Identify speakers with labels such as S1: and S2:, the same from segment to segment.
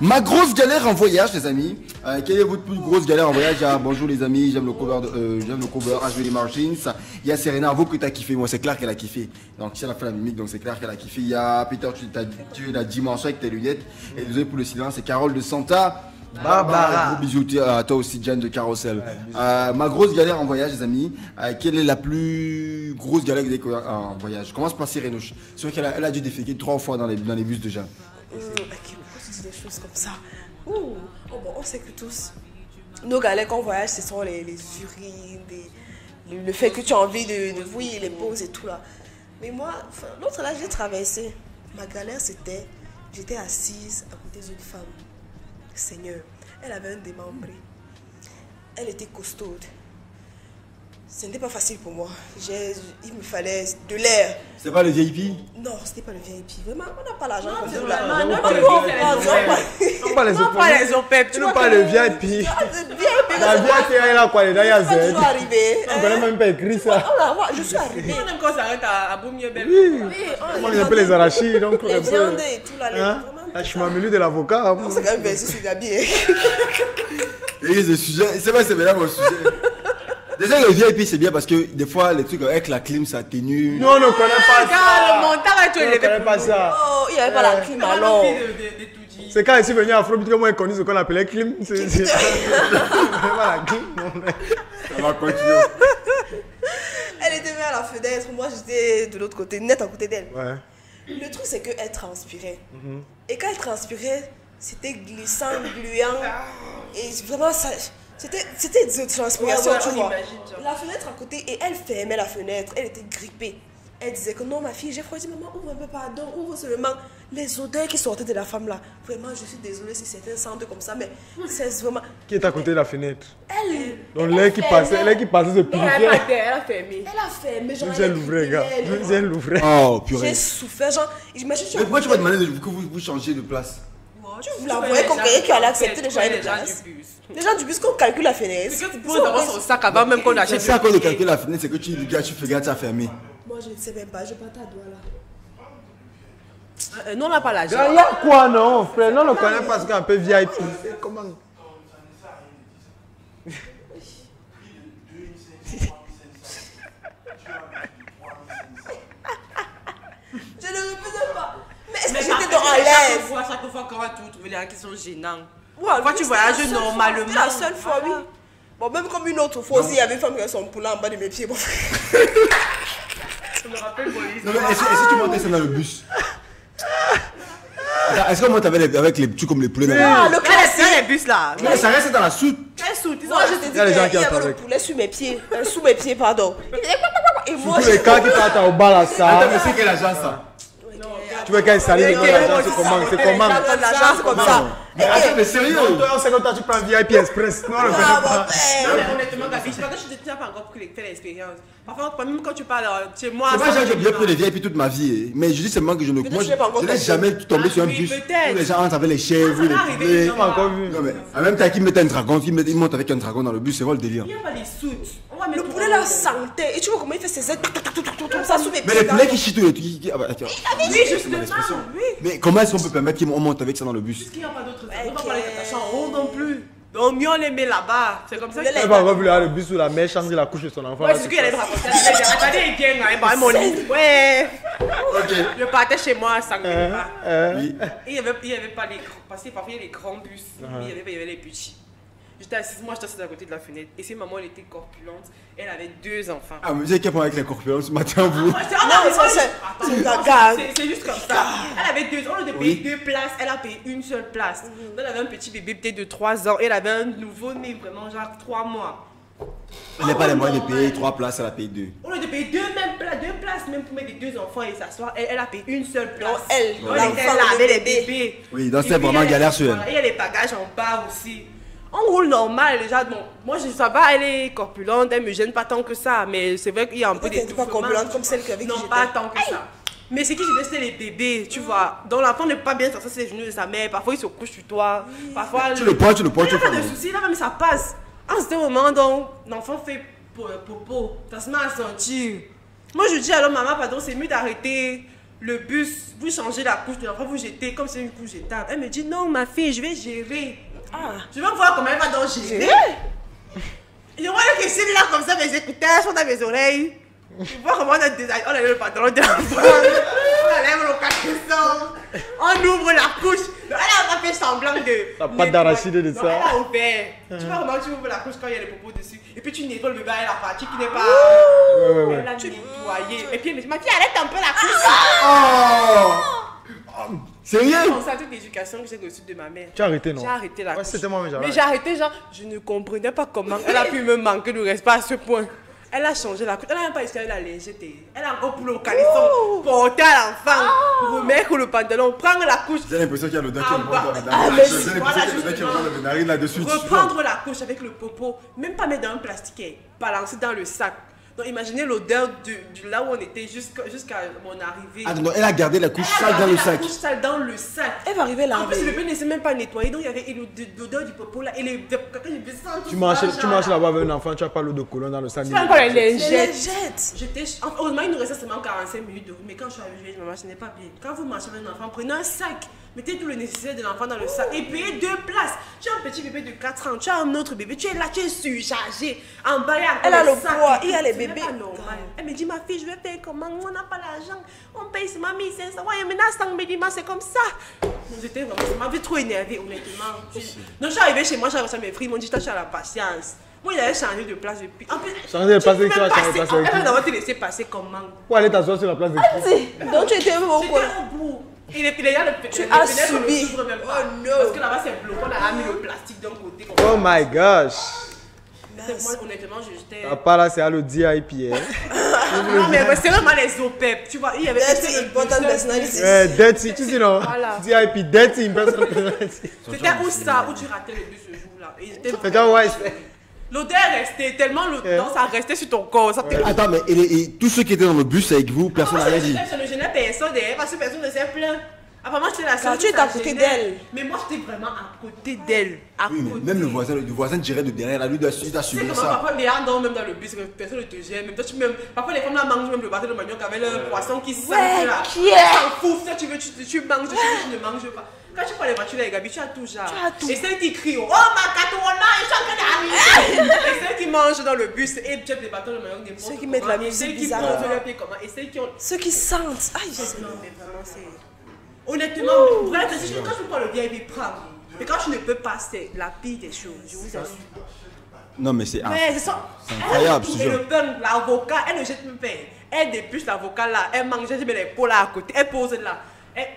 S1: Ma grosse galère en voyage, les amis. Quelle est votre plus grosse galère en voyage? Bonjour les amis, j'aime le cover, je vais les Margins. Il y a Serena, vous que tu as kiffé, moi c'est clair qu'elle a kiffé. Donc si elle a fait la mimique, donc c'est clair qu'elle a kiffé. Il y a Peter, tu es la dimension avec tes lunettes. Et désolé pour le silence, c'est Carole de Santa. Barbara. Gros bisous à toi aussi, Jeanne de Carousel. Ma grosse galère en voyage, les amis. Quelle est la plus grosse galère que vous avez en voyage? Commence par Sirénouche. C'est vrai qu'elle a dû déféquer 3 fois dans les bus déjà.
S2: Pourquoi tu dis des choses comme ça? Oh, bon, on sait que tous, nos galères quand on voyage, ce sont les urines, le fait que tu as envie de oui, les pauses et tout là. Mais moi, l'autre là, j'ai traversé. Ma galère, c'était, j'étais assise à côté d'une femme. Seigneur, elle avait un démembré. Elle était costaude. Ce n'était pas facile pour moi. Il me fallait de l'air.
S1: C'est pas le VIP?
S2: Non, ce n'était pas le VIP. Vraiment, on n'a pas l'argent.
S3: Non, pas les OPEP.
S4: Tu n'as pas le VIP. La VIP, elle a quoi? Il y a Z.
S2: Je suis arrivée.
S4: On ne connaît même pas écrit ça.
S2: Je suis arrivée.
S3: Même quand ça arrête à Boumier, belle.
S4: Oui. Moi, j'ai un peu les arachides. Donc,
S2: les viandes et tout là.
S4: La chimamelu de l'avocat.
S2: C'est quand même versé sur Gabi.
S1: Et le sujet, c'est pas, c'est bien mon sujet. Déjà, le VIP, c'est bien parce que des fois, les trucs avec la clim, ça atténue.
S4: Non, on ne connaît pas ça.
S3: Le montant, tu
S4: On ne connaît pas ça.
S2: Oh, il n'y avait pas la clim alors.
S4: C'est quand je suis venu à Afrobeat que moi, j'ai connu ce qu'on appelait clim. C'est pas la clim.
S1: Ça va continuer.
S2: Elle était vers la fenêtre, moi j'étais de l'autre côté, net à côté d'elle.
S4: Ouais.
S2: Le truc, c'est qu'elle transpirait. Et quand elle transpirait, c'était glissant, gluant. Et vraiment, c'était de transpiration, tu vois. La fenêtre à côté, et elle fermait la fenêtre, elle était grippée. Elle disait que non, ma fille, j'ai froid. Je dis, maman, ouvre un peu, pardon, ouvre seulement. Les odeurs qui sortaient de la femme là. Vraiment, je suis désolée si certains sentent comme ça, mais c'est vraiment.
S4: Qui est à côté de la fenêtre?
S2: Elle.
S4: Donc l'air qui passait se purifiait.
S3: Elle a fermé.
S2: Elle a fermé, genre.
S4: J'ai l'ouvrait, gars. J'ai l'ouvrait.
S1: Oh, purée.
S2: J'ai souffert, genre. Imagine,
S1: Mais pourquoi tu vas demander que vous changez de place?
S2: Vous la voyez comme quelqu'un qui allait accepter de changer de place. Les gens du bus, qu'on calcule la fenêtre.
S3: C'est que tu poses d'abord son sac avant même qu'on achète.
S1: C'est à cause de calculer la fenêtre, c'est que tu fais gars, tu as fermé.
S2: Moi, je ne sais même pas, je pas ta doigt là.
S3: Nous, on n'a pas l'argent.
S4: Il y a quoi, non, frère? Non, on ne connaît pas ce qu'on appelle VIP. Comment?
S2: Je ne refaisais pas. Mais est-ce que j'étais dans à l'aise?
S3: Chaque fois qu'on va trouver les gens qui sont gênants.
S2: Ouais,
S3: Quand tu voyages normalement.
S2: C'était la seule fois, oui. Bon, même comme une autre fois aussi, il y avait une femme qui avait son poulain en bas de mes pieds. Bon.
S3: Je me rappelle pour
S1: Non, mais est-ce que tu montais ça dans le bus? Est-ce qu'on monte avec les petits comme les poulets dans le bus?
S2: Ah, le classique.
S3: les bus là.
S1: Non, ça reste dans la soute.
S3: Quelle soute?
S2: Moi, je te dis
S4: Il y a les gens qui
S2: qu'il y avait
S4: attendent.
S2: le poulet sur mes pieds. Sous mes pieds, pardon. Et moi,
S4: Tous les cas qui partent au bas là, ça.
S1: Attends, mais c'est quelle agence ça?
S4: Tu veux qu'elle s'allie, c'est comment? C'est comment?
S2: l'agence comme ça.
S1: Mais attends, mais sérieux?
S4: Non, toi, c'est quand toi, tu prends VIP Express. Non, on ne connaît pas.
S3: Non, mais honnêtement, Gabi, je sais pas que tu n'as pas encore fait l'expérience. Parfois, même quand tu parles chez moi.
S1: C'est pas genre que j'ai bien pris les VIP toute ma vie. Mais je dis seulement que je ne. Moi, je n'ai jamais tombé sur un bus où les gens entrent avec les chèvres, les poulets.
S4: Je n'ai pas encore vu.
S1: Non, mais en même temps qu'ils mettent un dragon, ils montent avec un dragon dans le bus, c'est quoi le délire?
S3: Il n'y a pas les soutes.
S2: Le poulet là sentait. Et tu vois comment il fait ses ailes comme ça sous mes pieds.
S1: Mais les poulets qui chient tous les trucs.
S3: Oui, justement. Oui.
S1: Mais comment est-ce qu'on peut permettre qu'on monte avec ça dans le bus?
S3: Parce qu'il n'y a pas d'autre. On ne peut pas les attacher en haut non plus. Donc mieux on les met là-bas. C'est comme ça que.
S4: Elle va revenir le bus où la mère change la couche de son enfant.
S3: Ouais, c'est ce qu'il allait me raconter. Attendez, il vient, il va mon lit. Ouais.
S1: Ok.
S3: Je partais chez moi sans pas.
S1: Oui.
S3: Et il n'y avait pas les grands. Parce que parfois il y a les grands bus. Mais il y avait les petits. J'étais assise à côté de la fenêtre. Et si maman elle était corpulente, elle avait 2 enfants.
S1: Ah, mais vous avez qu'à prendre avec les corpulents ce matin, vous?
S2: Non, mais ça, c'est gaga.
S3: C'est juste comme ça. Elle avait 2 ans, elle a payé 2 places, elle a payé une seule place. Elle avait un petit bébé peut-être de 3 ans, elle avait un nouveau-né vraiment genre 3 mois.
S1: Elle n'a pas les moyens de payer 3 places, elle a payé 2.
S3: On a de payer 2 places même pour mettre les 2 enfants et s'asseoir. Elle a payé une seule place.
S2: Non, elle,
S3: était là avec les bébés.
S1: Oui, donc c'est vraiment galère sur elle.
S3: Et il y a les bagages en bas aussi. On roule normal déjà. Bon, moi ça va, elle est corpulente, elle me gêne pas tant que ça. Mais c'est vrai qu'il y a un peu d'étouffement.
S2: Pas corpulente comme celle avec qui
S3: Non,
S2: j'étais.
S3: pas tant que ça. Mais ce qui gênait, c'était les bébés, tu vois. Donc l'enfant n'est pas bien sur les genoux de sa mère. Parfois il se couche sur toi. Parfois.
S1: Tu le points, tu
S3: Il n'y a
S1: fais.
S3: pas de soucis, là, mais ça passe. En ce moment, donc, l'enfant fait popo. Ça se met à sentir. Moi, je dis alors, maman, pardon, c'est mieux d'arrêter le bus, vous changez la couche de l'enfant, vous jetez comme c'est une couche jetable. Elle me dit non, ma fille, je vais gérer. Je vais voir comment elle va donc gérer. Je vois que c'est là comme ça, mes écouteurs sont dans mes oreilles. Je vois comment on enlève le pantalon de l'enfant, on enlève le caleçon, on ouvre la couche. Elle a fait semblant de.
S4: T'as pas d'arachide de ça.
S3: Elle a ouvert. Tu vois comment tu ouvres la couche quand il y a les popos dessus. Et puis tu nettoies le bébé à la partie qui n'est pas.
S4: Ouais.
S3: Elle a nettoyé. Et puis elle me dit, ma fille, arrête un peu la couche.
S1: Sérieux?
S3: C'est un truc d'éducation que j'ai reçu de ma mère.
S4: Tu as arrêté, non?
S3: J'ai arrêté la couche.
S4: C'était moi,
S3: mais j'ai arrêté, genre, je ne comprenais pas comment elle a pu me manquer de respect à ce point. Elle a changé la couche. Elle n'a même pas escalé la lingette. Elle a encore pour le caleçon, porter à l'enfant, remettre le pantalon, prendre la couche.
S1: J'ai l'impression qu'il y a le doigt qui
S3: En
S1: me
S3: bas.
S1: prend dans
S3: Ah,
S1: la
S3: mais
S1: narine. J'ai l'impression
S3: voilà,
S1: qu'il y a le doigt qui me prend dans la narine là-dessus.
S3: Reprendre la couche avec le popo, même pas mettre dans un plastique, balancer dans le sac. Donc imaginez l'odeur de là où on était jusqu'à mon arrivée.
S1: Ah non, elle a gardé la couche sale dans le sac.
S3: La couche sale dans le sac.
S2: Elle va arriver là.
S3: En plus, le bébé ne s'est même pas nettoyé, donc il y avait l'odeur du popo là. Et les quand je me sens
S4: Tu marches là-bas avec un enfant, tu as pas l'eau de colonne dans le sac.
S3: Tu as encore les
S2: Les
S3: lingettes.
S2: lingettes.
S3: Heureusement, il nous restait seulement 45 minutes de route. Mais quand je suis arrivée, maman, ce n'est pas bien. Quand vous marchez avec un enfant, prenez un sac. Mettez tout le nécessaire de l'enfant dans le sac et payez 2 places. Tu as un petit bébé de 4 ans, tu as un autre bébé, tu es là, tu es surchargé. En bas,
S2: Elle a le
S3: sac.
S2: poids, il y a les
S3: Ce n'est
S2: bébés.
S3: pas normal. Elle me dit, ma fille, je vais payer comment? On n'a pas l'argent. On paye, c'est mamie, c'est ça. Ouais, maintenant, c'est comme ça. Donc, j'étais vraiment, ça m'avait trop énervée, honnêtement. Donc, je suis arrivée chez moi, j'ai reçu mes frères, ils m'ont dit, tu as la patience. Moi, il avait changé de place depuis. En plus,
S4: Changer de place,
S3: tu peux
S4: tu vas changer de
S3: passer-
S4: place avec qui?
S3: Elle va te laisser passer comment?
S4: Pour aller t'asseoir sur la place de qui?
S2: Donc tu étais même au
S3: J'étais
S2: coin.
S3: au bout. Et les
S2: Tu as subi.
S3: Oh non. Parce que là-bas, c'est bloqué. On a mis le plastique d'un côté. Comme
S4: Oh my gosh.
S3: moi, honnêtement, j'étais.
S4: Papa là, c'est à le DIP.
S3: Non, mais c'est vraiment les OPEP. Tu vois, il y avait
S2: That's important personality.
S4: Dirty, tu sais non?
S3: Voilà.
S4: DIP, dirty, personne.
S3: C'était où ça, où tu ratais le bus ce jour-là. Et j'étais
S4: C'est quand ouais.
S3: l'odeur restait tellement longtemps, ça restait sur ton corps. Ça te-
S1: Attends, mais et tous ceux qui étaient dans le bus avec vous, personne n'a rien dit.
S3: Ça ne gênait personne derrière parce que personne ne s'est plaint. Apparemment, j'étais la seule.
S2: Car tu
S3: que
S2: étais à
S3: ça
S2: côté
S3: gênait.
S2: d'elle.
S3: Mais moi, j'étais vraiment à côté d'elle. À
S1: Oui,
S3: côté.
S1: mais même le voisin dirait de derrière, là, lui doit
S3: Tu sais
S1: assumer
S3: comment
S1: ça.
S3: parfois les gens dorment même dans le bus, personne ne te gêne. Même toi, parfois les femmes là mangent même le bâton de manioc avec le poisson qui sent là.
S2: qui est?
S3: T'en fous, ça tu veux, tu manges, tu ne manges pas. Quand tu prends les voitures les Gabi, tu as tout genre.
S2: Tu as tout.
S3: Et celles qui crient, oh ma catorona, je suis en train d'arriver. Et celles qui mangent dans le bus et jettent les bâtons de manioc.
S2: Ceux qui mettent la musique
S3: celles qui
S2: bizarre.
S3: posent leur pied comment. Et celles qui ont.
S2: Ceux qui sentent. Aïe, je
S3: Non, mais vraiment, c'est. Honnêtement, voilà, quand je prends le VIP, prends. Mais quand tu ne peux pas, c'est la pire des choses, je vous assure.
S1: Non, mais c'est
S3: Mais c'est ça.
S1: incroyable, je
S3: Et
S1: te
S3: le pain, l'avocat, elle ne jette même pas. Elle dépluche l'avocat là, elle mange, elle met les pots là à côté, elle pose là.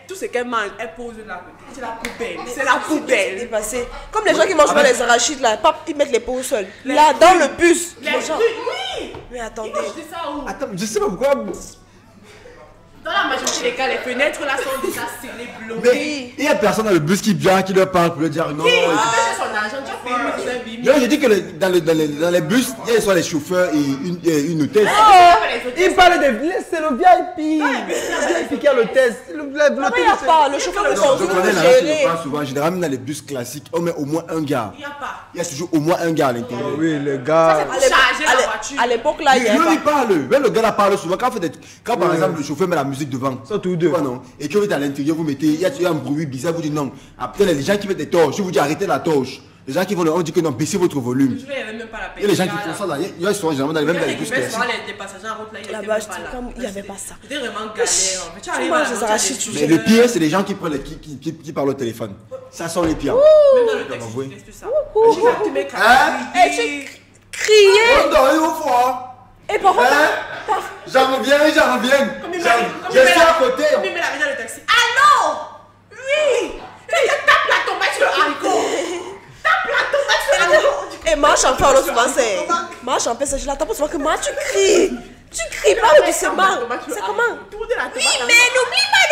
S3: Tout ce qu'elle mange, elle pose là à côté. C'est la poubelle. C'est la
S2: C'est
S3: poubelle.
S2: dépassé. Comme les gens qui mangent pas les arachides là, pap, ils mettent les pots au sol. Là, dans le bus.
S3: Les
S2: Les gens-
S3: trucs, oui.
S2: Mais attendez.
S3: Ils vont jeter ça où?
S1: Attends, je sais pas pourquoi.
S3: Dans la majorité des cas, les fenêtres là sont déjà scellées, bloquées.
S1: Mais il y a personne dans le bus qui vient, qui leur parle pour leur dire non.
S3: Qui?
S1: et-
S3: Tu fais son argent, tu as payé 1500
S1: Non, j'ai dit que dans les bus, il y a soit les chauffeurs et une hôtesse.
S4: Il parle de c'est le VIP. Le VIP qui a le test.
S2: Pourquoi il n'y a pas? Le chauffeur peut
S1: Je
S2: conduire,
S1: connais
S2: peut
S1: la race, je
S2: gérer.
S1: le parle souvent. Généralement, dans les bus classiques, on met au moins un gars.
S3: Il n'y a pas.
S1: Il y a toujours au moins un gars à l'intérieur.
S4: Oui, le gars.
S3: Pour charger la voiture.
S2: À l'époque là, il y
S1: Mais
S2: avait
S1: lui, il
S2: pas.
S1: parle. Même le gars là parle souvent. Quand par exemple, le chauffeur met la musique devant.
S4: Soit tous
S1: Tu
S4: deux.
S1: vois, non? Et que vous êtes à l'intérieur, vous mettez. Il y a un bruit bizarre, vous dites non. Après, les gens qui mettent des torches, je vous dis arrêtez la torche. Les gens qui vont, on dit que non, baissez votre volume.
S3: Je vais même pas la payer.
S1: Il y a les gens qui font ça là. Il y a souvent généralement même dans les bus classiques.
S3: Les passagers en route là, ils
S2: Là-bas,
S3: étaient même pas là.
S2: il n'y avait pas ça.
S3: C'était vraiment galère. Mais tu
S2: Tu
S3: arrives
S2: manges
S3: à
S2: des
S3: la
S2: arachides,
S3: route,
S2: tu
S1: Mais le pire, c'est les gens qui prennent qui parlent au téléphone. Ça sont les pires.
S3: même dans le taxi,
S1: avouer.
S3: tu fais tout ça. J'ai fait tous mes
S1: Hein?
S2: Et tu criais.
S1: On dort au froid.
S2: Et parfois,
S1: Hein? J'en reviens.
S3: Comme il
S1: Je
S3: met-
S1: suis à côté.
S3: Comme il met la vie dans le taxi. Allô? Oui! Tape la tomate sur le haricot! Tape la tomate sur le haricot!
S2: et marche en paix, alors souvent c'est. Marche en paix, c'est je l'attends pas souvent que moi tu cries. Tu cries pas doucement. C'est comment?
S3: Tout de la
S2: Oui,
S3: tomate.
S2: mais n'oublie pas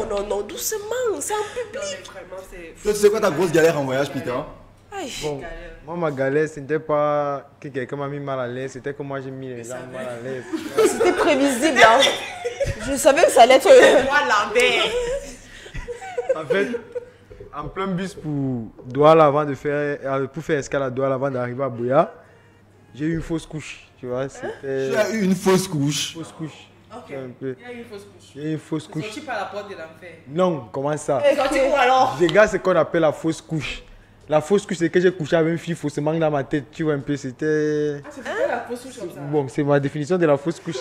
S2: de. Non, non, doucement, c'est en public.
S3: Vraiment, c'est.
S1: Toi, tu sais quoi ta grosse galère en voyage, Peter?
S2: Aïe.
S4: Bon, moi, ma galère, ce n'était pas que quelqu'un m'a mis mal à l'aise, c'était que moi, j'ai mis les gens mal à l'aise.
S2: C'était prévisible, hein. Je savais que ça allait être.
S3: Moi, Lambert!
S4: En fait, en plein bus pour Douala pour faire escale à Douala avant d'arriver à Bouya, j'ai eu une fausse couche, tu vois, c'était
S1: Tu as eu une fausse couche.
S4: fausse couche.
S3: Oh, Ok.
S4: Tu vois un peu.
S3: Il y a une fausse couche.
S4: Il y a une fausse couche.
S3: Sorti par la porte de l'enfer.
S4: Non, comment ça?
S3: Sorti où alors?
S4: Les gars, c'est ce qu'on appelle la fausse couche. La fausse couche, c'est que j'ai couché avec une fille faussement dans ma tête. Tu vois un peu, c'était.
S3: Ah, c'est pas la fausse couche comme ça.
S4: Bon, c'est ma définition de la fausse couche.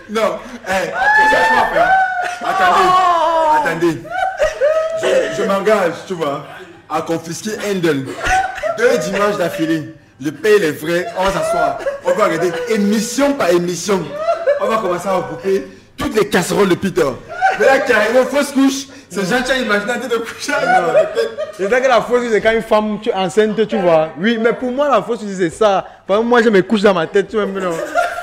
S1: Non, qu'est-ce qu'on va faire? Attendez. Je m'engage, tu vois, à confisquer Handle. 2 dimanches d'affilée. Je paye les frais, on va s'asseoir. On va regarder émission par émission. On va commencer à regrouper toutes les casseroles de Peter. Mais là, carrément, fausse couche. C'est gentil à imaginer de coucher.
S4: C'est ça que la fausse couche, c'est quand une femme enceinte, tu vois. Oui, mais pour moi, la fausse couche, c'est ça. Par exemple, moi, je me couche dans ma tête, tu vois. Non.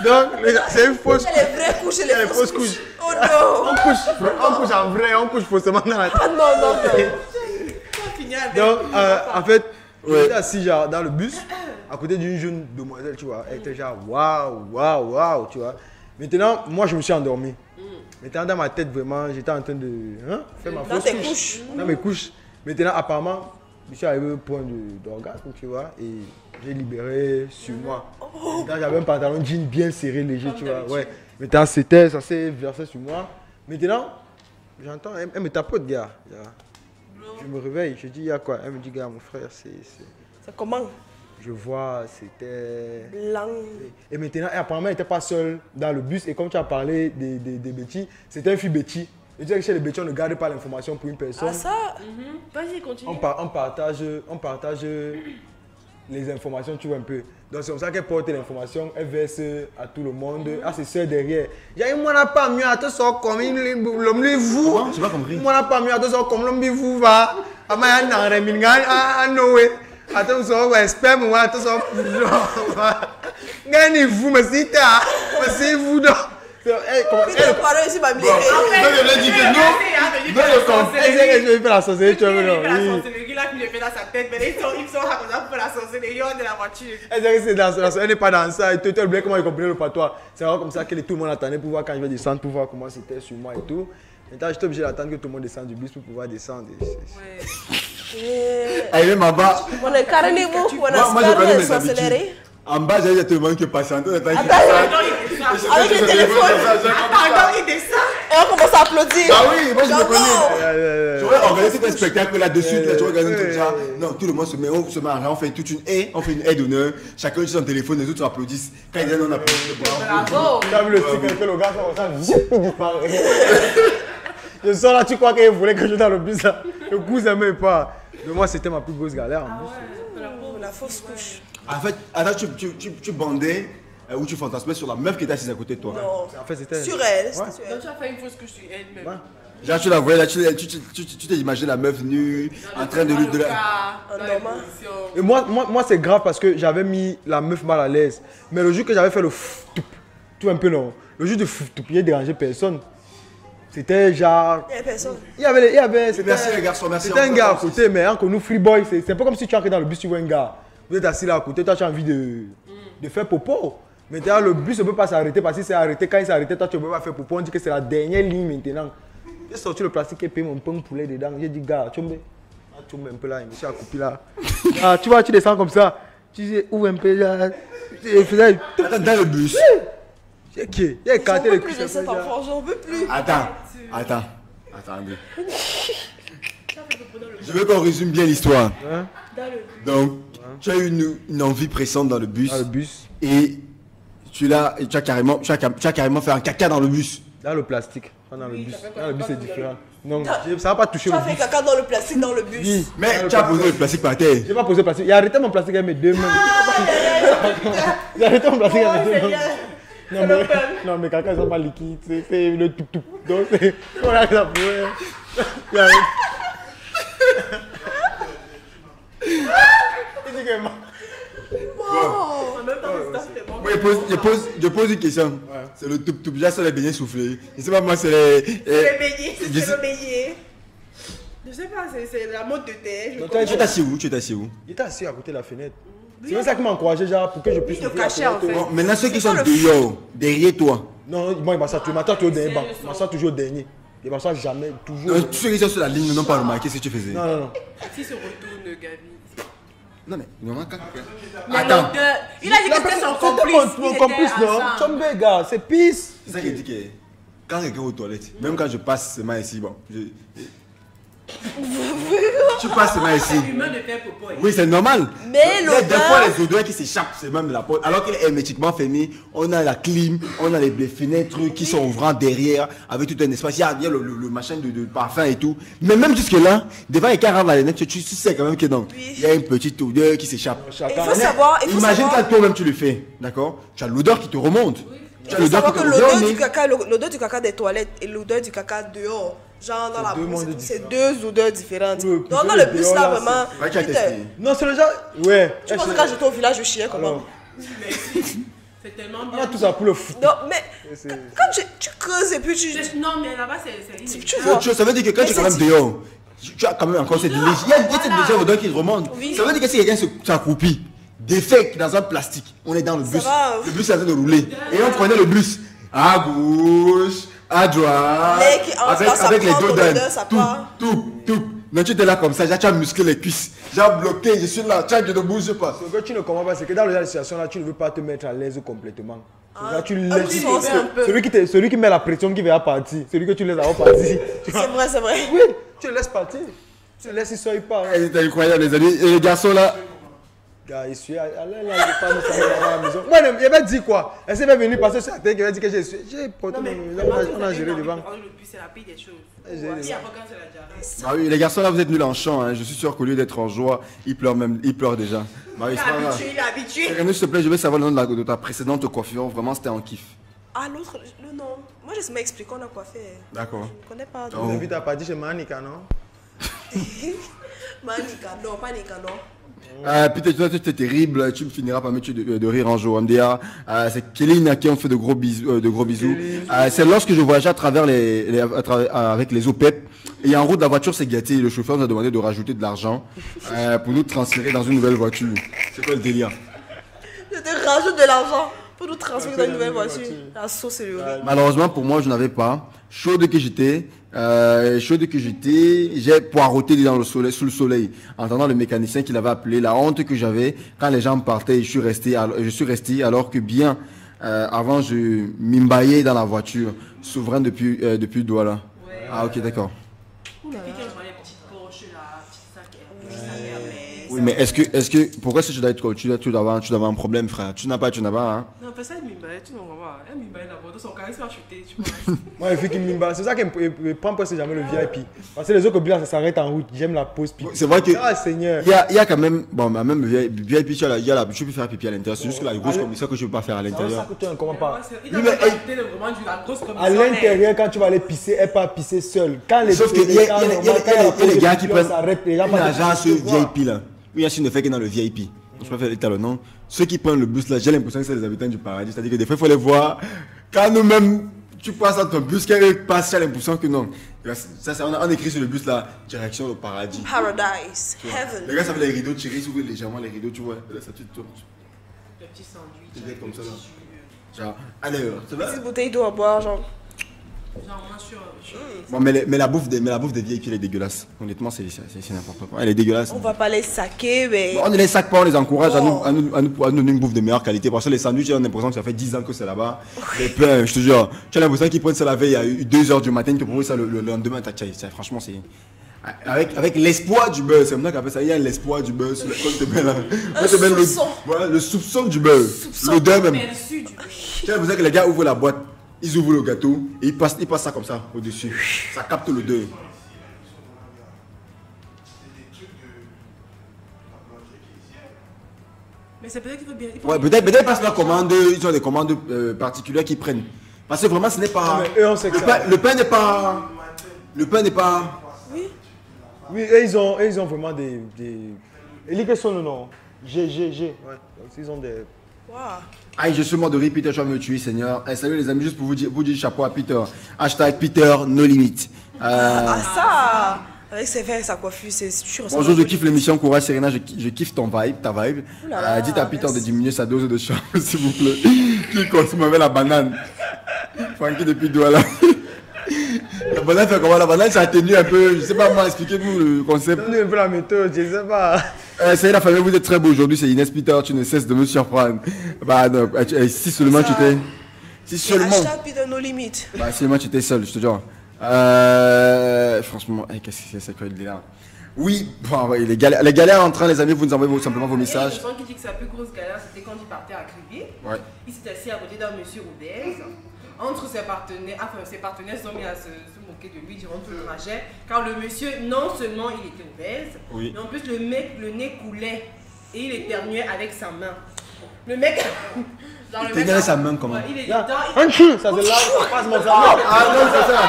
S4: Donc, c'est une fausse couche.
S2: Les vraies couches et les fausses couches. Oh non.
S4: On couche en vrai, on couche faussement dans la tête.
S2: Ah non, non, non.
S4: Donc, en fait, j'étais assis genre, dans le bus, à côté d'une jeune demoiselle, tu vois. Elle était genre, waouh, tu vois. Maintenant, moi, je me suis endormi. Maintenant, dans ma tête, vraiment, j'étais en train de faire ma fausse couche. Dans mes couches. Maintenant, apparemment, je suis arrivé au point d'orgasme, tu vois, et j'ai libéré sur moi. Maintenant, j'avais un pantalon jean bien serré, léger, tu vois. Ouais. Maintenant, ça s'est versé sur moi. Maintenant, j'entends, elle me tapote, gars. Je me réveille, je dis, il y a quoi? Elle me dit, gars, mon frère, c'est...
S2: C'est comment?
S4: Je vois, c'était...
S2: Blanc.
S4: Et maintenant, apparemment, elle n'était pas seule dans le bus. Et comme tu as parlé des Betty, c'était une fille Betty. Et tu sais que chez les Betty, on ne garde pas l'information pour une personne.
S2: Ah ça?
S3: Vas-y, continue.
S4: On partage les informations, tu vois un peu. Donc c'est comme ça qu'elle porte l'information, elle verse à tout le monde, à ses soeurs derrière. Il y a une moi n'a pas mieux à te sortir comme l'homme de vous.
S1: Comment? J'ai pas compris.
S4: Moi n'a pas mieux à te sortir comme l'homme de vous va. Ah mais il y a un remingan à Noé. Attends, ça va espérer moi à te sortir. Gagnez-vous, mais c'est vous donc.
S2: Elle parle ici, ma
S1: Non, je l'ai dit que non. Non, je comprends.
S4: Elle fait la sorcellerie, tu vois.
S3: Il fait la sorcellerie là qu'il fait dans sa tête, mais ils sont racontés pour la sorcellerie de la voiture.
S4: Elle n'est pas dans ça. Et toi, tu oublies comment il comprenait le patois. C'est vraiment comme ça que tout le monde attendait pour voir quand je vais descendre, pour voir comment c'était sur moi et tout. Maintenant, j'étais obligé d'attendre que tout le monde descende du bus pour pouvoir descendre.
S1: Allez, même en bas.
S2: On est carrément vous, on
S1: Moi, je connais
S2: a
S1: mes habitudes.
S2: sorcellerie.
S1: En bas, j'avais tout le monde qui patiente.
S2: Avec le téléphone.
S3: Attends, il descend.
S2: Et on commence à applaudir.
S1: Ah oui, moi je me connais.
S4: Ouais.
S1: J'aurais organisé un spectacle là-dessus, là, tu vois, organiser tout ça. Non, tout le monde se met en rang, on fait toute une haie, on fait une haie d'honneur. Chacun dit son téléphone, les autres applaudissent. Quand ils disent non, on applaudit.
S3: Bravo.
S4: Tu as vu le truc que le gars fait je sors là, tu crois qu'il voulait que je dans le bus là. Le cousin même pas. Mais moi, c'était ma plus grosse galère en plus.
S2: La fausse couche.
S1: En fait, attends, tu bandais ou tu fantasmais sur la meuf qui était assise à côté de toi.
S2: Non.
S4: En fait, c'était.
S2: Sur elle.
S4: Ouais.
S2: C'était sur
S3: Donc
S2: elle.
S3: tu as fait une fausse couche sur elle-même.
S4: Ouais.
S1: Genre, tu la voyais là, tu t'es imaginé la meuf nue, en train de lui de la.
S3: Dans les
S2: normal.
S3: positions.
S4: Et moi c'est grave parce que j'avais mis la meuf mal à l'aise. Mais le jour que j'avais fait le tout, tout un peu non. Le jour de tout, il n'y a dérangé personne. C'était genre.
S2: Il y a personne.
S4: Il y avait. C'était-
S1: Merci les garçons, merci.
S4: C'était un gars à côté, mais entre nous, free boy, c'est pas comme si tu entrais dans le bus, tu vois un gars. Vous êtes assis là à côté, toi tu as envie de faire popo. Maintenant, le bus ne peut pas s'arrêter parce que c'est arrêté. Quand il s'est arrêté, toi tu ne peux pas faire popo. On dit que c'est la dernière ligne maintenant. J'ai sorti le plastique et payé mon pain poulet dedans. J'ai dit, gars, tu me un peu là, il me suis accoupi là. Ah, tu vois, tu descends comme ça. Tu dis, où un peu là. Je faisais.
S1: Attends, dans le bus.
S4: J'ai qui? J'ai écarté
S2: J'en
S4: les
S2: peux plus
S4: cuisses.
S2: de cet enfant, j'en veux plus.
S1: Attendez. Je veux qu'on résume bien l'histoire.
S4: Hein?
S1: Donc, tu as eu une envie pressante dans le bus.
S4: Dans le bus.
S1: Et tu as carrément fait un caca dans le bus.
S4: Dans le plastique. Pas dans le bus.
S3: t'as fait
S4: Dans le bus,
S3: quoi
S4: c'est différent. Non, ça va pas toucher
S2: Tu
S4: le
S2: as fait
S4: bus.
S2: caca dans le plastique dans le bus.
S4: Oui.
S1: Mais
S4: Dans
S1: tu as
S4: le
S1: posé le plastique par terre.
S4: J'ai pas posé le plastique. Il a arrêté mon plastique avec mes deux mains. Il a arrêté mon plastique avec mes deux mains. Non, mais caca, ils sont pas liquides. C'est le tout. Donc, c'est. Voilà, ça pourrait. Il arrête. Il dit que.
S3: En même temps, c'est ça, c'était bon.
S1: Moi, je pose une question. C'est le tout. Déjà, c'est les beignets soufflés. Je sais pas, moi, c'est les.
S3: C'est le beignet,
S1: je
S3: c'est
S1: sais-
S3: le beignet. Je sais pas, c'est la mode de thé. je
S4: Donc,
S3: comprends.
S1: Tu es assis où? Tu es assis où?
S4: Il était assis à côté de la fenêtre. C'est comme ça qu'il m'a encouragé, genre, pour que je puisse.
S3: Il te
S4: ouvrir la
S3: cachait, en
S4: fenêtre.
S3: fait.
S1: Bon, maintenant, ceux qui sont dehors, derrière toi.
S4: Non, moi, il m'assoit toujours au dernier banc. Il m'assoit toujours au dernier. Il m'assoit jamais, toujours.
S1: Tous ceux qui sont sur la ligne n'ont pas remarqué ce que tu faisais.
S4: Non.
S3: Si se retourne, Gavi.
S1: Non, mais normalement, quand.
S3: Mais
S1: Attends,
S3: l'odeur, il a dit que c'était son complice.
S4: Mon
S3: ils
S4: complice,
S3: étaient
S4: non?
S3: ensemble.
S4: Chombe, gars, c'est pisse.
S1: c'est ça qu'il dit que quand quelqu'un est aux toilettes, même quand je passe ses mains ici, bon. Tu passes ses mains ici.
S3: C'est humain de faire popo.
S1: Oui, c'est normal.
S2: Mais
S1: Des
S2: l'odeur-
S1: fois, les odeurs qui s'échappent, c'est même de la porte. Alors qu'il est hermétiquement fermé, on a la clim, on a les fenêtres qui sont ouvrantes derrière, avec tout un espace. Il y a le machin de parfum et tout. Mais même jusque-là, devant les caras dans les nets, tu sais quand même que non.
S2: Oui.
S1: Il y a une petite odeur qui s'échappe.
S2: Il faut savoir,
S1: Imagine quand toi-même tu le fais, d'accord? Tu as l'odeur qui te remonte.
S2: il
S1: Tu as
S2: faut
S1: l'odeur
S2: savoir
S1: qui
S2: que
S1: te remonte.
S2: l'odeur du caca des toilettes et l'odeur du caca dehors, genre dans la
S4: deux
S2: bouche,
S4: mondes
S2: c'est deux odeurs différentes.
S4: Oui,
S2: Donc dans
S4: plutôt
S2: le
S4: le
S2: bus
S4: dehors,
S2: là,
S4: là,
S2: vraiment,
S1: Ouais, tu as
S2: putain,
S1: testé.
S4: Non, c'est le genre. Ouais.
S2: tu penses que quand j'étais au village, je chiais comment?
S4: Alors,
S3: C'est tellement
S4: on
S3: bien.
S4: a tout ça pour le foot.
S2: Non, mais
S4: C'est-
S2: quand tu creuses et puis tu...
S3: Non, mais là-bas, c'est
S2: Tu
S3: inévitable.
S2: vois.
S1: Ça veut dire que quand
S2: Mais
S1: tu es quand même
S2: c'est
S1: dehors, tu as quand même encore cette légère. Il y a cette légère odeur qui remonte.
S2: Oui.
S1: Ça veut dire que si quelqu'un s'accroupit, défait dans un plastique, on est dans le bus.
S2: va.
S1: Le bus est en train de rouler. Et on prenait le bus à gauche, à droite,
S2: Mais qui- en
S1: avec,
S2: place, ça
S1: avec les
S2: prend
S1: dos
S2: ton
S1: d'un.
S2: odeur, ça
S1: Tout,
S2: part.
S1: tout. Donc tu étais là comme ça, tu as musclé les cuisses. J'ai bloqué, je suis là, tu ne bouges pas.
S4: Ce que tu ne comprends pas, c'est que dans le genre de situation là, tu ne veux pas te mettre à l'aise complètement. Là, tu
S2: Ah,
S4: laisses.
S2: oui, c'est un peu.
S4: Celui qui met la pression qui va partir, celui que tu laisses avant partir. Tu vois.
S2: C'est vrai.
S4: Oui, tu le laisses partir. Tu le laisses, il sort, il part.
S1: C'était incroyable les amis. Et les garçons là,
S4: Gars, il suit. Allez, là, je pas nous faire à la maison. Moi, il va dire quoi? Elle s'est même venue passer sur la tête, il va dire que j'ai porté
S3: Non, mais
S4: on a géré devant.
S3: Le bus, c'est la pire des choses.
S4: géré
S3: Et
S4: devant.
S3: après, quand c'est la diarrhée.
S1: ah oui, les garçons là vous êtes nuls en chant, hein. Je suis sûr qu'au lieu d'être en joie, ils pleurent déjà. Bah oui, c'est pas grave.
S3: Il est habitué.
S1: René, s'il te plaît, je veux savoir le nom de ta précédente coiffure. Vraiment, c'était en kiff.
S2: Ah, l'autre, le nom. Moi, je sais expliqué, on a coiffé.
S1: D'accord.
S2: Je connais pas.
S4: On invite à partir chez Manika, non?
S2: Manika, non, pas Nika, non.
S1: Putain, toi, c'était terrible. Tu me finiras par me tuer de rire un jour. MDA, c'est Kéline à qui on fait de gros bisous. C'est lorsque je voyageais à travers avec les OPEP. Et en route, la voiture s'est gâtée. Le chauffeur nous a demandé de rajouter de l'argent pour nous transférer dans une nouvelle voiture. C'est quoi le délire?
S2: Je te rajoute de l'argent pour nous transférer dans une nouvelle voiture. La sauce, c'est le riz.
S1: Malheureusement pour moi, je n'avais pas. Chaude que j'étais, j'ai poireauté dans le soleil, sous le soleil, en entendant le mécanicien qui l'avait appelé. La honte que j'avais quand les gens partaient, je suis resté alors que bien avant je m'imbaillais dans la voiture, souverain depuis Douala. Ah ok, d'accord.
S3: Quelqu'un voit les petites poches là, petits sacs Hermès.
S1: Oui, mais est-ce que pourquoi est-ce que tu dois être tu dois avoir un problème, frère? Tu n'as pas, hein?
S3: Non, personne ne m'imballe, tu ne comprends pas. Elle m'imballe d'abord, son charisme a chuté, tu vois.
S4: Moi, il fait qu'il m'imballe. C'est ça qu'il ne prend presque jamais le VIP. Parce que les autres biens, ça s'arrête en route. J'aime la pause pipi.
S1: C'est vrai que
S4: Ah, Seigneur.
S1: il y a quand même, bon, bah, même VIP, tu peux faire pipi à l'intérieur. C'est juste que la grosse commission que je peux pas faire à
S4: C'est ça
S1: l'intérieur.
S4: que tu ne comprends pas.
S3: Il a ajouté vraiment la grosse commission.
S4: À l'intérieur, quand tu vas aller pisser, elle pas pisser seule. Quand les
S1: Sauf qu'il y a les gars qui prennent
S4: une
S1: une agence VIP là. Oui, Yacine ne fait que dans le VIP. Je préfère l'état le nom. Ceux qui prennent le bus là, j'ai l'impression que c'est les habitants du paradis. C'est-à-dire que des fois, il faut les voir. Quand nous-mêmes, tu passes dans ton bus, quand ils passent, j'ai l'impression que non. On écrit sur le bus là, direction le paradis.
S2: Paradise,
S1: Les
S2: heaven.
S1: gars, ça fait les rideaux tirés, ils ouvrent légèrement les rideaux, tu vois. Là, ça, tu tournes.
S3: Le petit sandwich.
S1: Tu fais comme ça là.
S3: Genre,
S1: Genre, allez, ça va.
S2: Petite bouteille d'eau à boire, genre.
S3: moi, sur.
S1: Bon, mais la bouffe des VIP, elle est dégueulasse. Honnêtement, c'est n'importe quoi. Elle est dégueulasse.
S2: On va pas les saquer, mais.
S1: On ne les sac pas, on les encourage à
S2: Oh.
S1: nous donner une bouffe de meilleure qualité. Parce que les sandwichs, on a l'impression que ça fait 10 ans que c'est là-bas. Les pains, je te jure, tu as l'impression qu'ils prennent ça la veille à 2h du matin, ils te proposent ça le lendemain. Franchement, c'est. Avec l'espoir du beurre, c'est comme ça qu'on appelle ça. Il y a l'espoir du beurre sur la côte de beurre là.
S2: Soupçon.
S1: Voilà, le soupçon du beurre. L'odeur même.
S3: Perçu du.
S1: Tu as l'impression que les gars ouvrent la boîte, ils ouvrent le gâteau et ils passent ça comme ça au-dessus. Ça capte l'odeur.
S3: Mais c'est peut-être qu'il faut bien.
S1: Ouais, peut-être parce qu'ils ont des commandes particulières qu'ils prennent. Parce que vraiment, ce n'est pas.
S4: Non, mais eux, on sait que ça-
S1: Le pain n'est pas. Le pain n'est pas.
S4: Oui, eux, ils ont vraiment des. Elie, quels sont le nom? G. Ouais. Donc, ils ont des.
S2: Waouh.
S1: Aïe, je suis mort de rire, Peter, tu vas me tuer, Seigneur. Salut les amis, juste pour vous dire chapeau à Peter. Hashtag Peter, no limit.
S2: Ah, ça. Avec ses verres et sa coiffure, c'est sûr.
S1: Bonjour, je kiffe l'émission Courage Serena, je kiffe ta vibe.
S2: Ouh là là,
S1: Dites à Peter de
S2: merci.
S1: diminuer sa dose de chambre, s'il vous plaît. Qui consomme avec la banane. Francky depuis Douala. La banane fait comment? La banane, ça atténue un peu. Je sais pas comment expliquer vous le concept.
S4: Donnez un peu la méthode, je sais pas.
S1: Salut la famille, vous êtes très beau aujourd'hui, c'est Inès Peter, tu ne cesses de me surprendre. Bah non, si seulement tu étais... Si seulement...
S2: Hashtag Peter No Limit.
S1: Bah si seulement tu étais seul, je te jure. Franchement, qu'est-ce que c'est quoi le délire? Oui, bon, ouais, les galères en train, les amis, vous nous envoyez simplement vos messages.
S3: Il y a une personne qui dit que sa plus grosse galère, c'était quand il partait à Kribi.
S1: Ouais.
S3: Il s'est assis à côté d'un monsieur obèse. Entre ses partenaires sont mis à se moquer de lui durant tout le trajet. Car le monsieur, non seulement il était obèse,
S1: oui,
S3: mais en plus le nez coulait. Et il éternuait avec sa main. Le mec...
S1: Il éternuait sa main comment?
S3: Il est dedans...
S4: Un chou, ça c'est là, ça passe mon cerveau.
S1: Ah non, c'est ça.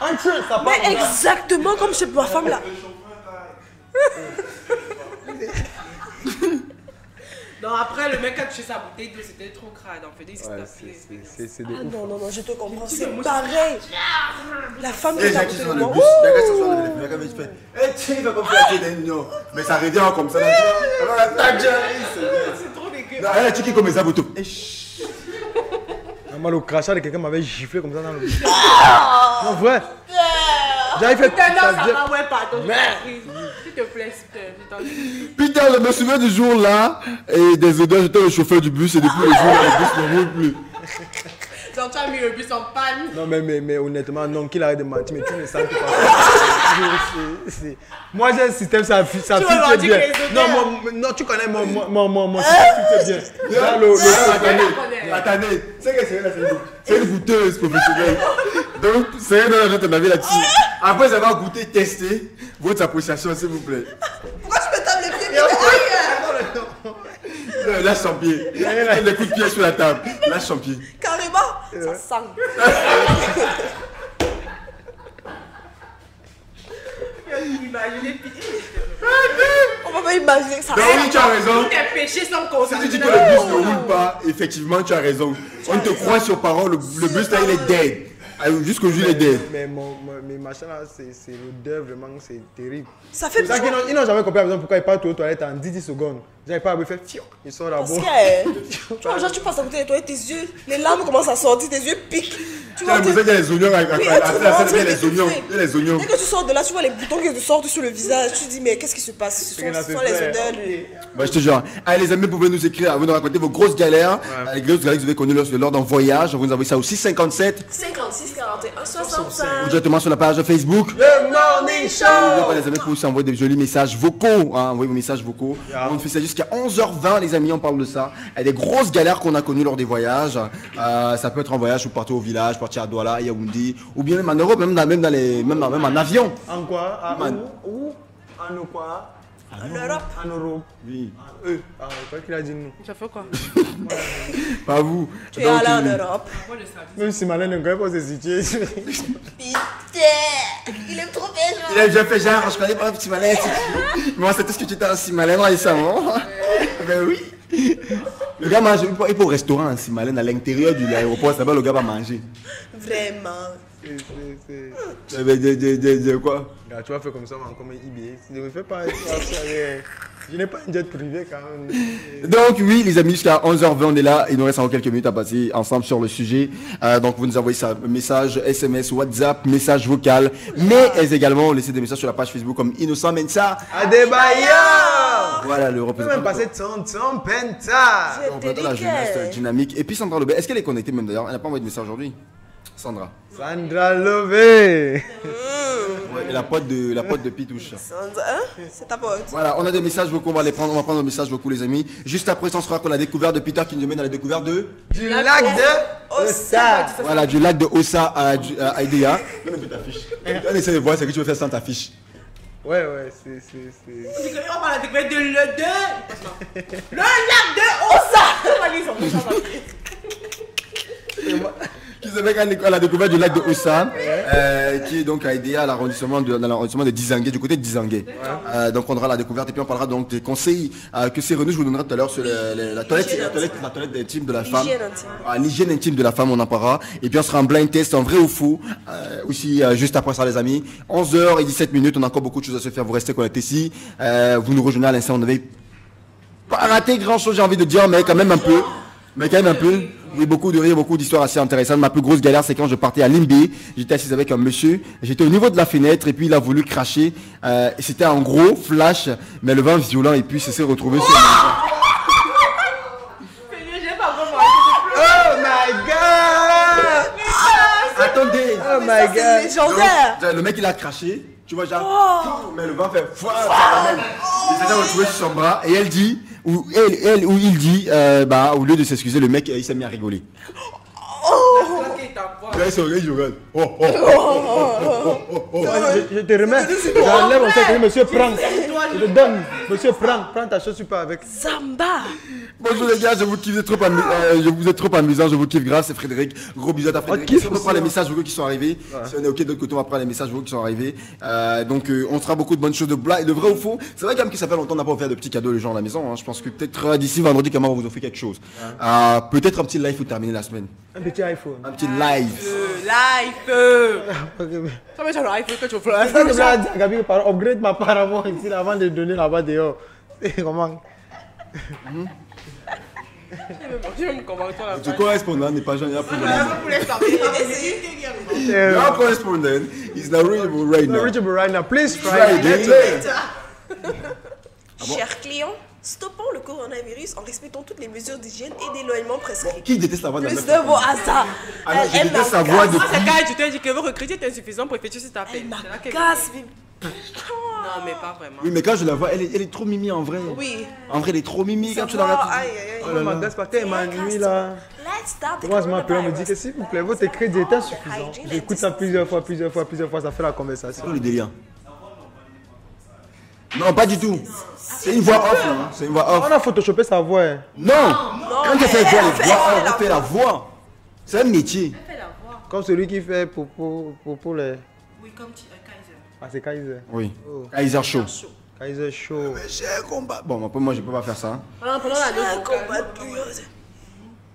S4: Un chou, ça passe.
S2: Mais exactement comme chez ma femme là.
S3: Non, après, le mec a touché sa bouteille d'eau, c'était trop crade. En fait, il s'est
S4: C'est
S2: Ah non, je te comprends, c'est pareil. La femme qui
S1: Et
S2: t'a
S1: Jacques qui
S2: côté
S1: sont
S2: de
S1: dans le
S2: moi.
S1: bus, il y a quelqu'un qui sont dans le téléphone, il y a quelqu'un qui fait eh tiens, il va comme ça, non. Mais ça revient comme ça.
S3: C'est trop dégueu.
S1: Non, elle a checké comme ça, vous tout.
S4: Normal, au crachat de quelqu'un m'avait giflé comme ça dans le bus. Non, vrai. J'avais fait.
S3: Putain, non, ça va, ouais, pardon. S'il te plaît,
S1: Putain, je me souviens du jour là, et des odeurs, j'étais le chauffeur du bus, et depuis le jour, le bus ne roule plus.
S3: Donc, tu as mis le bus en panne.
S4: Non, mais honnêtement, non, qu'il arrête de mentir, mais tu ne sens pas. Moi, j'ai un système, ça filtre bien. Non, tu connais mon système filtre bien.
S1: Attendez, c'est que c'est une goûteuse professionnelle. Donc, c'est un autre ton avis là-dessus. Après avoir goûté, testé, votre appréciation, s'il vous plaît.
S2: Pourquoi tu me tapes les pieds?
S1: Lâche son pied. Les coups de pied sur la table. Lâche son pied.
S2: Carrément, ça sent. On va pas imaginer ça.
S1: Ben oui, tu as raison.
S3: Tous tes péchés sont
S1: Si
S3: conscients.
S1: tu dis que le bus ne roule pas, effectivement, tu as raison. On te croit sur parole, le bus là, il est dead. Jusqu'au jour, il est dead.
S4: Mais mes machins là, c'est l'odeur vraiment, c'est terrible.
S2: Ça fait
S4: C'est ça qu'ils n'ont jamais compris pourquoi ils partent aux toilettes en 10 secondes. J'avais pas à me faire fiou, ils sont là-bas.
S2: Parce que, tu vois, genre, tu passes à côté de toi et tes yeux, les larmes commencent à sortir, tes yeux piquent. Tu
S1: Tu as l'impression qu'il y a les oignons
S2: Oui, tu
S1: il y a les oignons. Il y a les oignons.
S2: Dès que tu sors de là, tu vois les boutons qui te sortent sur le visage. Tu te dis, mais qu'est-ce qui se passe? Ce sont les odeurs.
S1: Bah, je te jure. Allez, les amis, vous pouvez nous écrire, vous nous raconter vos grosses galères. Les grosses galères que vous avez connues lors d'un voyage. Vous nous envoyez ça au 657.
S2: 56, 41, 65.
S1: Ou directement sur la page Facebook.
S2: Le Morning Show.
S1: N'oubliez pas, les amis, pour aussi envoyer des jolis messages vocaux. Hein, envoyez vos messages vocaux. On fait ça jusqu'à 11h20, les amis, on parle de ça. Et des grosses galères qu'on a connues lors des voyages. Ça peut être en voyage, vous partez au village, partir à Douala, Yaoundé, ou bien même en Europe, même en avion.
S4: En quoi? Où? En quoi?
S2: En Europe.
S4: En Europe.
S1: Oui.
S4: Quoi qu'il a dit nous?
S3: Ça fait quoi?
S1: Pas vous.
S2: Tu es allé en Europe.
S4: Même si Malène ne connaît pas se situer.
S2: Putain, il aime trop faire genre.
S1: Il a déjà fait genre, je connais pas un petit malin. Moi, c'est tout ce que tu t'as un si malin récemment. Ben oui. Le gars mange, il peut au restaurant un si malin à l'intérieur de l'aéroport, ça va, le gars va manger.
S2: Vraiment.
S1: Quoi?
S4: Là, tu vas faire comme ça, mais comme IBA. Ne me fais pas. Je n'ai pas un jet privé quand même.
S1: Donc oui les amis, jusqu'à 11h20 on est là, il nous reste encore quelques minutes à passer ensemble sur le sujet. Donc vous nous envoyez ça, message SMS, WhatsApp, message vocal, mais également laissez des messages sur la page Facebook comme Innocent Mensa
S4: Adebayo.
S1: Voilà le
S4: On peut
S1: représentant.
S4: même passer ton penta.
S1: On peut la jeunesse dynamique. Et puis Sandra Lobé, est-ce qu'elle est connectée même d'ailleurs? Elle n'a pas envoyé de message aujourd'hui? Sandra.
S4: Sandra Lové.
S1: Ouais, la pote de Pitouche.
S2: C'est ta pote.
S1: Voilà, on a des messages vocaux, on va prendre nos messages vocaux les amis. Juste après ça, on sera qu'on a découvert de Peter qui nous mène à la découverte de...
S4: Du lac de Ossa.
S1: Voilà, du lac de Ossa à Idea. Non mais ta fiche. On essaie de voir ce que tu veux faire sans ta fiche.
S4: Ouais, c'est...
S3: On va la découverte de le lac de Ossa.
S1: Qui se met à la découverte du lac de Ossa, qui est donc à Idea, dans l'arrondissement de Dizangué, du côté de Dizangué. Donc on aura la découverte et puis on parlera donc des conseils que Cyrano je vous donnerai tout à l'heure sur la toilette intime de la femme. L'hygiène intime de la femme, on en parlera. Et puis on sera en blind test, en vrai ou faux, aussi juste après ça les amis. 11h17, on a encore beaucoup de choses à se faire, vous restez connectés ici. Vous nous rejoignez à l'instant, on n'avait pas raté grand chose j'ai envie de dire, mais quand même un peu. Mais quand même un peu, oui, beaucoup de rire, beaucoup d'histoires assez intéressantes. Ma plus grosse galère, c'est quand je partais à Limbé. J'étais assis avec un monsieur. J'étais au niveau de la fenêtre et puis il a voulu cracher. C'était un gros flash, mais le vent violent et puis il s'est retrouvé sur
S4: Oh my god!
S1: Attendez!
S4: Oh my god!
S2: Légendaire.
S1: Donc, le mec il a craché. Tu vois, genre, mais le vent fait ça ramène. Il s'est retrouvé sur son bras et elle dit, ou il dit, au lieu de s'excuser, le mec il s'est mis à rigoler. Là, il se regarde, je regarde.
S4: Je te remets. J'enlève en fait, monsieur, prends. Je te donne. Monsieur, prends ta chaussure pas avec.
S2: Zamba.
S1: Bonjour les gars, je vous kiffe, vous êtes trop amusant, je vous kiffe grave, c'est Frédéric. Gros bisous à Frédéric. Si on prend les messages vocaux qui sont arrivés, si on est ok de l'autre côté, on va prendre les messages vocaux qui sont arrivés. Donc on fera beaucoup de bonnes choses de blagues, de vrai ou faux. C'est vrai quand même que ça fait longtemps qu'on n'a pas offert de petits cadeaux aux gens à la maison. Hein. Je pense que peut-être d'ici vendredi, comment on va vous offrir quelque chose. Peut-être un petit live pour terminer la semaine.
S4: Un petit iPhone.
S1: Un petit live.
S3: Ça va être un iPhone que tu veux.
S4: Ça me l'a dit, Gabi, upgrade ma part avant ici avant de donner là-bas dehors. Comment?
S3: Je vais me commenter à la
S1: Le correspondant n'est pas jeune, il y a pour
S3: fin.
S1: Our correspondent is not reachable right now.
S4: Reachable right now. Please try
S1: Friday.
S2: Chers clients, stoppons le coronavirus en respectant toutes les mesures d'hygiène et d'éloignement prescrites.
S1: Qui déteste la voix de la
S2: Plus
S1: meuf?
S2: de mots à ça.
S1: Ah non, je déteste sa voix de
S3: Moi, c'est quand tu te dis que votre crédit est insuffisant pour effectuer cet appel.
S2: Elle casse.
S3: Non, mais pas vraiment.
S1: Oui, mais quand je la vois, elle est trop mimi en vrai.
S2: Oui.
S1: En vrai, elle est trop mimi quand tu la regardes.
S2: Aïe, aïe, aïe.
S4: Oh là là, Gaspard, ma nuit là.
S2: Let's start the
S4: Moi, je m'appelle, on me dit
S2: coronavirus.
S4: que s'il vous plaît, votre crédit est insuffisant. J'écoute ça plusieurs fois, ça fait la conversation.
S1: C'est le délire. Non, pas du tout. C'est une voix off, hein. C'est une voix off.
S4: On a photoshopé sa voix. Hein.
S1: Non, quand tu fais voix, les voix off, on fait la voix. C'est un métier.
S4: Comme celui qui fait pour les.
S3: Oui, comme Kaiser.
S4: Ah, c'est Kaiser.
S1: Oui. Kaiser Show.
S4: Kaiser Show.
S1: Mais j'ai combat. Bon, moi, je peux pas faire ça.
S3: Pendant la
S2: Un
S3: nuit,
S2: combat de bouillose.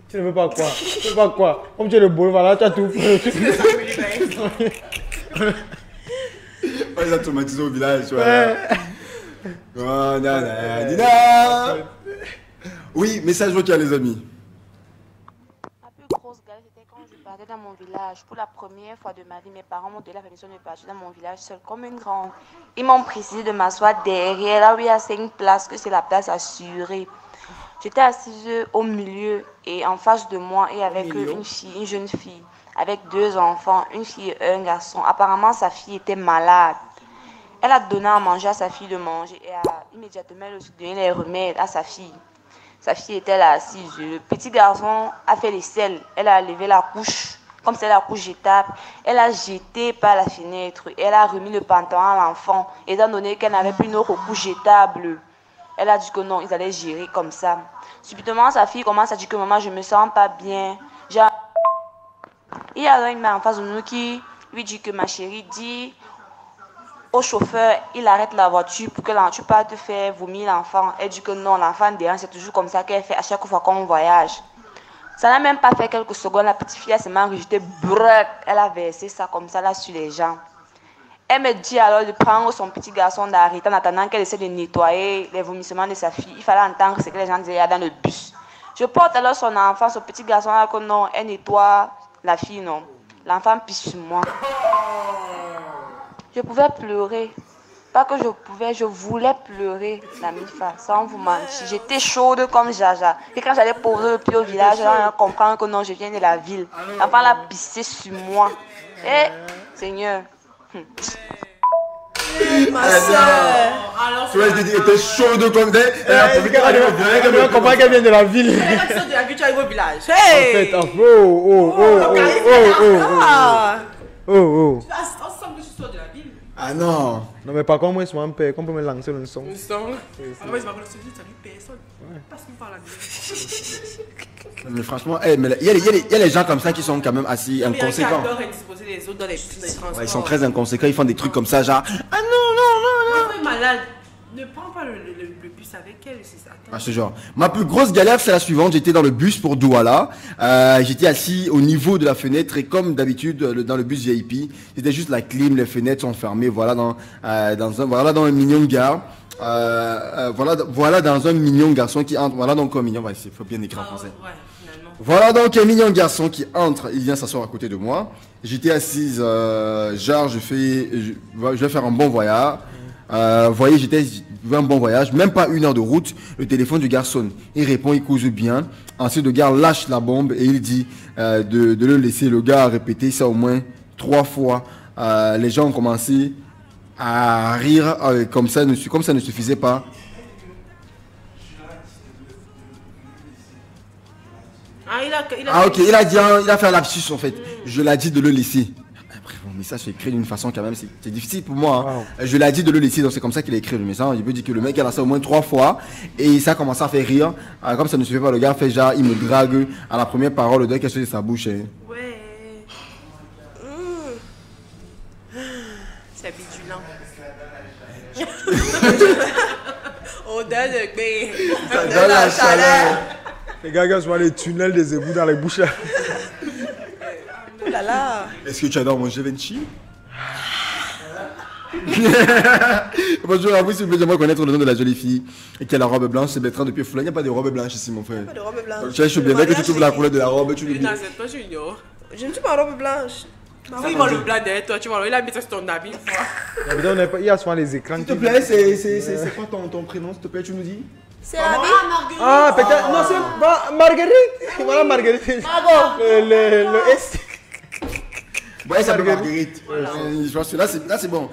S4: Tu ne veux pas quoi? Tu ne veux pas quoi? Comme tu es le beau, voilà, tu as tout.
S1: On les a traumatisés au village, tu vois. Oh, nanana. Oui, message vocal, les amis.
S5: Ma plus grosse galère, c'était quand je partais dans mon village. Pour la première fois de ma vie, mes parents m'ont donné la permission de partir dans mon village seul comme une grande. Ils m'ont précisé de m'asseoir derrière, là où il y a 5 places, que c'est la place assurée. J'étais assise au milieu et en face de moi, et avec une jeune fille, avec 2 enfants, une fille et un garçon. Apparemment, sa fille était malade. Elle a donné à manger à sa fille de manger et a immédiatement aussi donné les remèdes à sa fille. Sa fille était là assise. Le petit garçon a fait les selles. Elle a levé la couche, comme c'est la couche jetable. Elle a jeté par la fenêtre. Elle a remis le pantalon à l'enfant, étant donné qu'elle n'avait plus une autre couche jetable. Elle a dit que non, ils allaient gérer comme ça. Subitement, sa fille commence à dire que maman, je me sens pas bien. Il y a une mère en face de nous qui lui dit que ma chérie dit au chauffeur, il arrête la voiture pour que la voiture pas te faire vomir l'enfant. Elle dit que non, l'enfant derrière, c'est toujours comme ça qu'elle fait à chaque fois qu'on voyage. Ça n'a même pas fait quelques secondes, la petite fille a seulement rejeté, brrr, elle a versé ça comme ça là sur les gens. Elle me dit alors de prendre son petit garçon, d'arrêter en attendant qu'elle essaie de nettoyer les vomissements de sa fille. Il fallait entendre ce que les gens disaient dans le bus. Je porte alors son enfant, son petit garçon là que non, elle nettoie la fille, non. L'enfant pisse sur moi. Je pouvais pleurer. Pas que je pouvais, je voulais pleurer, la mi-fa, sans vous mentir. J'étais chaude comme Jaja. Et quand j'allais poser le pied au village, on comprendre que non, je viens de la ville. L'enfant l'a pissé sur moi. Eh, Seigneur.
S2: Ma soeur.
S1: Tu vois, elle était chaude comme des. Elle a profité
S4: Elle comprend qu'elle vient de la ville.
S3: quand tu sors de la ville, tu arrives au village.
S4: En fait, oh.
S3: On semble que tu sors de la ville.
S1: Ah non.
S4: Non, mais par contre, moi, je m'en qu'on peut me lancer le son.
S3: Une sang. Moi, je m'appelle celui, salut personne. Passe-nous par la ville.
S1: Mais franchement, mais il y a les gens comme ça qui sont quand même assez inconséquents.
S3: Ils indisposer les autres dans les transports.
S1: Ouais, ils sont très inconséquents, ils font des trucs comme ça, genre. Ah non.
S3: Tu es malade. Ne prends pas le bus avec elle.
S1: Ah, ce genre. Ma plus grosse galère, c'est la suivante. J'étais dans le bus pour Douala. J'étais assis au niveau de la fenêtre et comme d'habitude, dans le bus VIP, c'était juste la clim, les fenêtres sont fermées. Voilà dans un mignon gars. Voilà dans un mignon garçon qui entre. Voilà donc un mignon. Il faut bien écrire en français.
S3: Ouais.
S1: Voilà donc un mignon garçon qui entre, il vient s'asseoir à côté de moi. J'étais assise, genre je vais faire un bon voyage. Voyez, j'étais un bon voyage, même pas 1 heure de route. Le téléphone du gars sonne. Il répond, il cause bien. Ensuite, le gars lâche la bombe et il dit de le laisser. Le gars a répété ça au moins 3 fois. Les gens ont commencé à rire comme ça ne suffisait pas. Ok, il a fait un lapsus en fait. Je l'ai dit de le laisser. Après, mon message est écrit d'une façon quand même, c'est difficile pour moi. Hein. Wow. Je l'ai dit de le laisser, donc c'est comme ça qu'il a écrit le message. Il veut dire que le mec a lancé au moins 3 fois et ça a commencé à faire rire. Comme ça ne suffit pas, le gars fait genre, il me drague à la première parole, le gars qui a sorti de sa bouche. Hein.
S3: Ouais. C'est bidulant. Odeur de bain.
S4: Ça donne la chaleur. Les gars sont les tunnels des égouts dans les bouches là.
S2: Oh là là.
S1: Est-ce que tu adores manger Vinci? Bonjour à vous, s'il vous plaît, j'aimerais connaître le nom de la jolie fille qui a la robe blanche. C'est Bertrand depuis Foulin. Il n'y a pas de robe blanche ici, mon frère.
S2: Il n'y a pas de robe blanche.
S1: Je suis bien, dès que tu trouves la couleur de la robe, tu le dis.
S2: Je ne suis pas en robe blanche.
S3: Si il voit le blanc derrière toi, tu vois, il a mis ça sur ton habit.
S4: Il y a souvent les écrans.
S1: S'il te plaît, c'est quoi ton prénom, s'il te plaît, tu nous dis?
S2: C'est Abby.
S4: Ah, peut-être. Non, c'est Marguerite. Voilà Marguerite.
S2: Margot.
S4: Le S.
S1: Ouais, ça s'appelle Marguerite. Je pense que là, c'est bon.